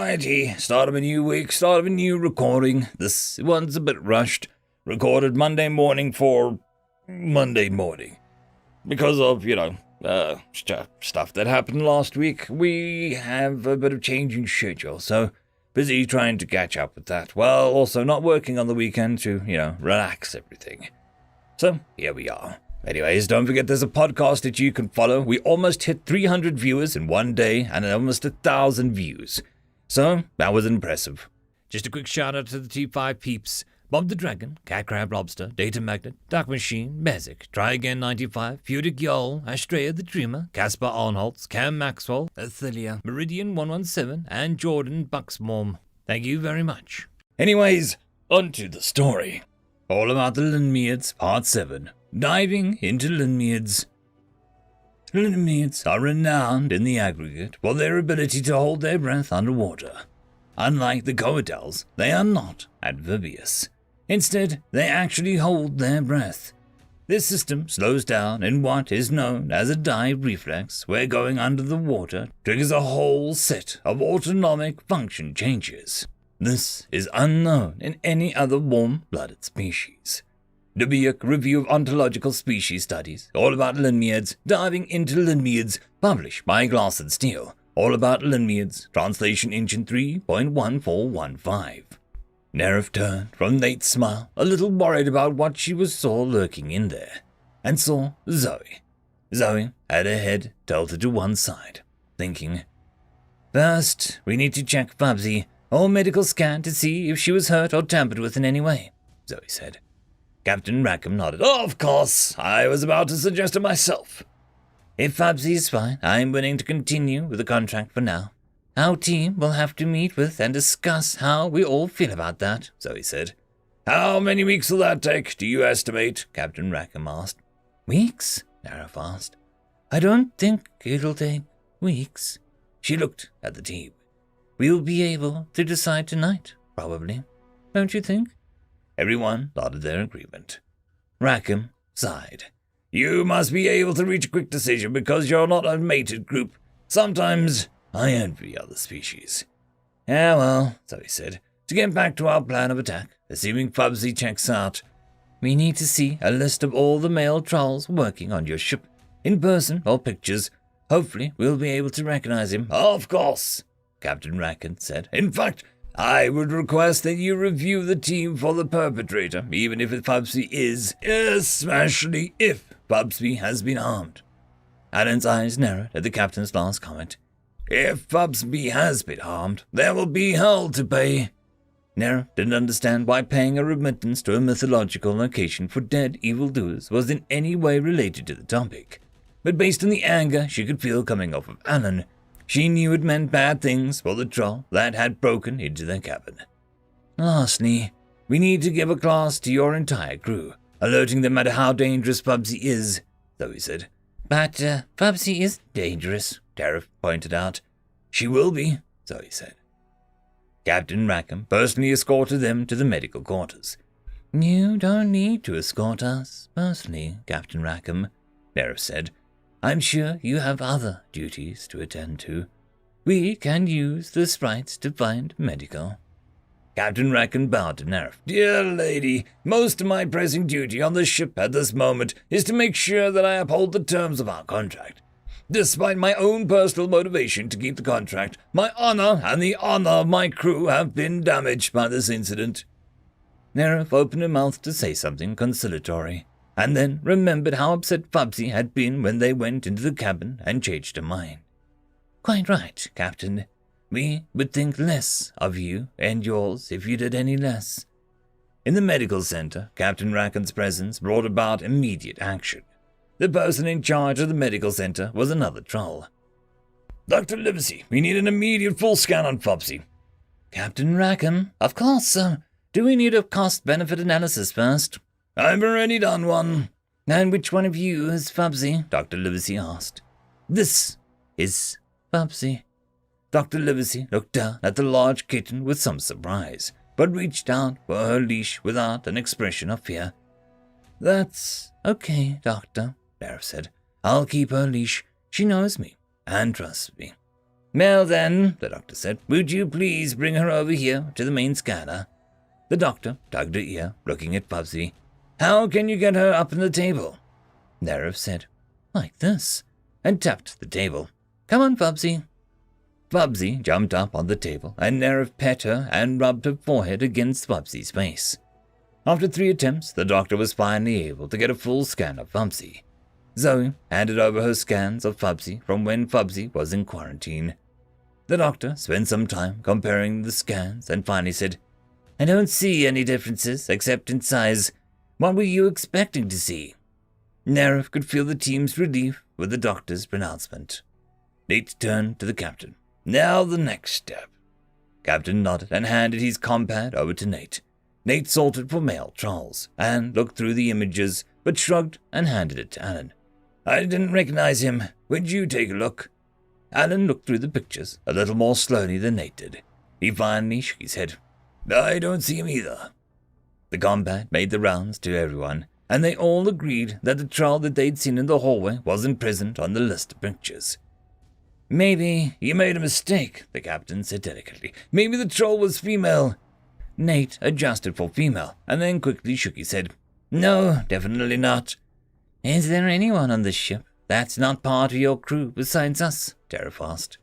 Alrighty, start of a new week, start of a new recording. This one's a bit rushed. Recorded Monday morning for Monday morning. Because of, stuff that happened last week. We have a bit of change in schedule, so busy trying to catch up with that, while also not working on the weekend to, relax everything. So, here we are. Anyways, don't forget there's a podcast that you can follow. We almost hit 300 viewers in one day and almost 1,000 views. So, that was impressive. Just a quick shout out to the T5 peeps. Bob the Dragon, Cat Crab Lobster, Data Magnet, Dark Machine, Bezic, Try Again 95, Pudic Yol, Astrea the Dreamer, Casper Arnholtz, Cam Maxwell, Ithilia, Meridian 117, and Jordan Bucksmorm. Thank you very much. Anyways, on to the story. All about the Lynaehids, Part 7. Diving into Lynaehids. Lynaehids are renowned in the aggregate for their ability to hold their breath underwater. Unlike the Coatels, they are not amphibious. Instead, they actually hold their breath. This system slows down in what is known as a dive reflex, where going under the water triggers a whole set of autonomic function changes. This is unknown in any other warm-blooded species. Dubiak Review of Ontological Species Studies, all about Lynaehids, diving into Lynaehids, published by Glass and Steel, all about Lynaehids, translation engine 3.1415. Nerif turned from Nate's smile, a little worried about what she saw lurking in there, and saw Zoe. Zoe had her head tilted to one side, thinking, "First, we need to check Fubsy, or medical scan to see if she was hurt or tampered with in any way," Zoe said. Captain Rackham nodded. "Oh, of course, I was about to suggest it myself." "If Fubsy is fine, I'm willing to continue with the contract for now. Our team will have to meet with and discuss how we all feel about that," Zoe said. "How many weeks will that take, do you estimate?" Captain Rackham asked. "Weeks?" Nerif asked. "I don't think it'll take weeks." She looked at the team. "We'll be able to decide tonight, probably. Don't you think?" Everyone nodded their agreement. Rackham sighed. "You must be able to reach a quick decision because you're not a mated group. Sometimes I envy other species." "Yeah, well," Zoe said, "to get back to our plan of attack, assuming Fubsy checks out, we need to see a list of all the male trolls working on your ship, in person or pictures. Hopefully we'll be able to recognize him." "Of course," Captain Rackham said. "In fact, I would request that you review the team for the perpetrator, even if Fubsy is, especially if Fubsy has been harmed." Alan's eyes narrowed at the captain's last comment. "If Fubsy has been harmed, there will be hell to pay." Nera didn't understand why paying a remittance to a mythological location for dead evildoers was in any way related to the topic. But based on the anger she could feel coming off of Alan, she knew it meant bad things for the troll that had broken into their cabin. "Lastly, we need to give a class to your entire crew, alerting them at how dangerous Fubsy is," Zoe said. "But Fubsy is dangerous," Tarif pointed out. "She will be," Zoe said. Captain Rackham personally escorted them to the medical quarters. "You don't need to escort us personally, Captain Rackham," Tarif said. "I'm sure you have other duties to attend to. We can use the sprites to find medical." Captain Rackham bowed to Nerif. "Dear lady, most of my pressing duty on the ship at this moment is to make sure that I uphold the terms of our contract. Despite my own personal motivation to keep the contract, my honor and the honor of my crew have been damaged by this incident." Nerif opened her mouth to say something conciliatory, and then remembered how upset Fubsy had been when they went into the cabin and changed her mind. "Quite right, Captain. We would think less of you and yours if you did any less." In the medical center, Captain Rackham's presence brought about immediate action. The person in charge of the medical center was another troll. "Dr. Livesey, we need an immediate full scan on Fubsy." "Captain Rackham, of course, sir. Do we need a cost-benefit analysis first?" "I've already done one." "And which one of you is Fubsy?" Dr. Livesey asked. "This is Fubsy." Dr. Livesey looked down at the large kitten with some surprise, but reached out for her leash without an expression of fear. "That's okay, Doctor," Bear said. "I'll keep her leash. She knows me and trusts me." Well then, the doctor said, would you please bring her over here to the main scanner? The doctor tugged her ear, looking at Fubsy. How can you get her up on the table? Nerif said, like this, and tapped the table. Come on, Fubsy. Fubsy jumped up on the table, and Nerif pet her and rubbed her forehead against Fubsy's face. After 3 attempts, the doctor was finally able to get a full scan of Fubsy. Zoe handed over her scans of Fubsy from when Fubsy was in quarantine. The doctor spent some time comparing the scans and finally said, I don't see any differences except in size. What were you expecting to see? Nerif could feel the team's relief with the doctor's pronouncement. Nate turned to the captain. Now the next step. Captain nodded and handed his compad over to Nate. Nate sorted for male trolls and looked through the images, but shrugged and handed it to Alan. I didn't recognize him. Would you take a look? Alan looked through the pictures a little more slowly than Nate did. He finally shook his head. I don't see him either. The combat made the rounds to everyone, and they all agreed that the troll that they'd seen in the hallway wasn't present on the list of pictures. Maybe you made a mistake, the captain said delicately. Maybe the troll was female. Nate adjusted for female, and then quickly shook his head. No, definitely not. Is there anyone on this ship that's not part of your crew besides us? Teref asked.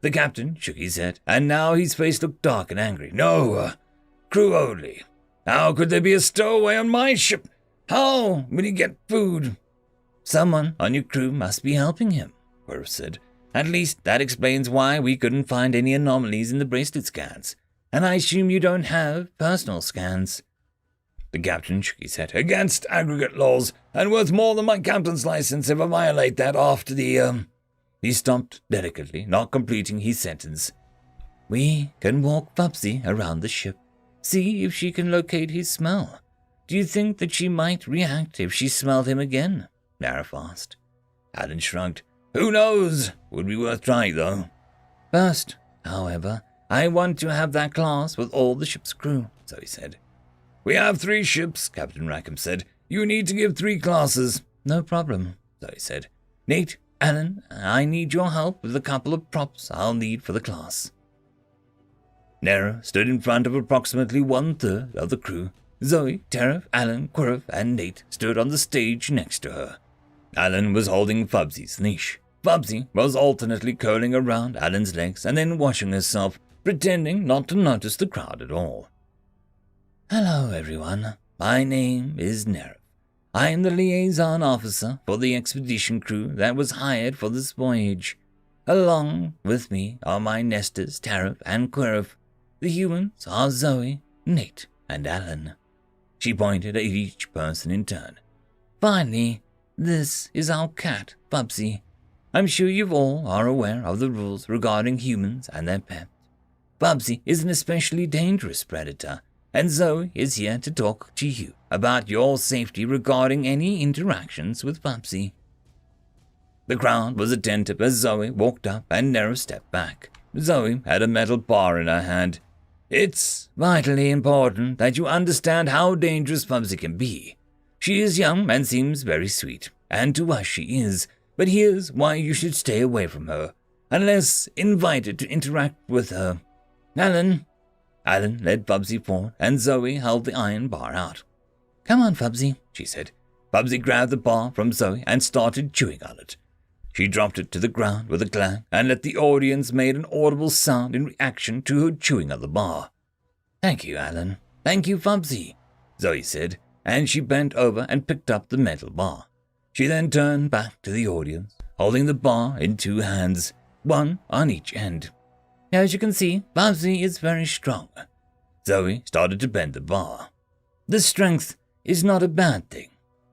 The captain shook his head, and now his face looked dark and angry. No, crew only. How could there be a stowaway on my ship? How will he get food? Someone on your crew must be helping him, Quirrell said. At least that explains why we couldn't find any anomalies in the bracelet scans. And I assume you don't have personal scans. The captain shook his head. Against aggregate laws, and worth more than my captain's license if I violate that after the, He stopped delicately, not completing his sentence. We can walk Fubsy around the ship, see if she can locate his smell. Do you think that she might react if she smelled him again? Nerif asked. Alan shrugged. Who knows? Would be worth trying, though. First, however, I want to have that class with all the ship's crew, Zoe said. We have 3 ships, Captain Rackham said. You need to give 3 classes. No problem, Zoe said. Nate, Alan, I need your help with a couple of props I'll need for the class. Nera stood in front of approximately 1/3 of the crew. Zoe, Teref, Alan, Quirrell, and Nate stood on the stage next to her. Alan was holding Fubsy's leash. Fubsy was alternately curling around Alan's legs and then washing herself, pretending not to notice the crowd at all. Hello, everyone. My name is Nerif. I am the liaison officer for the expedition crew that was hired for this voyage. Along with me are my nesters, Teref and Quirrell. The humans are Zoe, Nate, and Alan. She pointed at each person in turn. Finally, this is our cat, Fubsy. I'm sure you all are aware of the rules regarding humans and their pets. Fubsy is an especially dangerous predator, and Zoe is here to talk to you about your safety regarding any interactions with Fubsy. The crowd was attentive as Zoe walked up and Nero stepped back. Zoe had a metal bar in her hand. It's vitally important that you understand how dangerous Fubsy can be. She is young and seems very sweet, and to us she is, but here's why you should stay away from her, unless invited to interact with her. Alan led Fubsy forward, and Zoe held the iron bar out. Come on, Fubsy, she said. Fubsy grabbed the bar from Zoe and started chewing on it. She dropped it to the ground with a clang and let the audience make an audible sound in reaction to her chewing on the bar. Thank you, Alan. Thank you, Fubsy, Zoe said, and she bent over and picked up the metal bar. She then turned back to the audience, holding the bar in 2 hands, one on each end. As you can see, Fubsy is very strong. Zoe started to bend the bar. This strength is not a bad thing.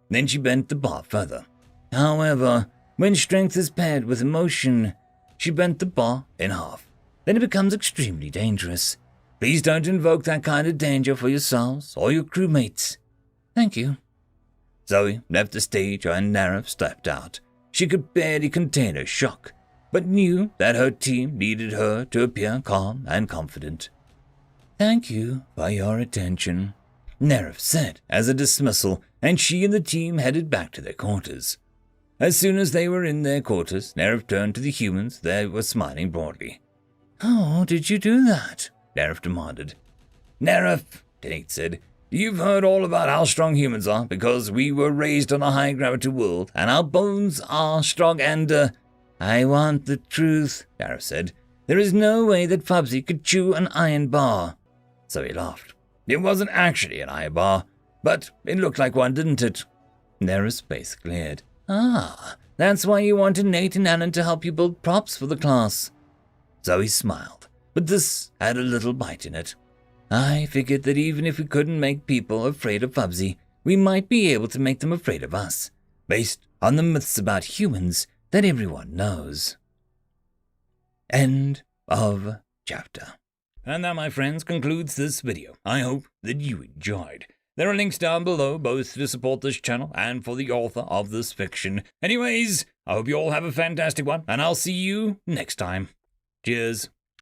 Then she bent the bar further. However, when strength is paired with emotion, she bent the bar in half. Then it becomes extremely dangerous. Please don't invoke that kind of danger for yourselves or your crewmates. Thank you. Zoe left the stage and Nerif stepped out. She could barely contain her shock, but knew that her team needed her to appear calm and confident. Thank you for your attention, Nerif said as a dismissal, and she and the team headed back to their quarters. As soon as they were in their quarters, Nerif turned to the humans. They were smiling broadly. "How did you do that?" Nerif demanded. "Nerif," Tate said, "you've heard all about how strong humans are, because we were raised on a high-gravity world, and our bones are strong and, I want the truth," Nerif said. "There is no way that Fubsy could chew an iron bar." So he laughed. "It wasn't actually an iron bar, but it looked like one, didn't it?" Nerif's face cleared. "Ah, that's why you wanted Nate and Alan to help you build props for the class." Zoe smiled, but this had a little bite in it. "I figured that even if we couldn't make people afraid of Fubsy, we might be able to make them afraid of us, based on the myths about humans that everyone knows." End of chapter. And that, my friends, concludes this video. I hope that you enjoyed. There are links down below, both to support this channel and for the author of this fiction. Anyways, I hope you all have a fantastic one, and I'll see you next time. Cheers.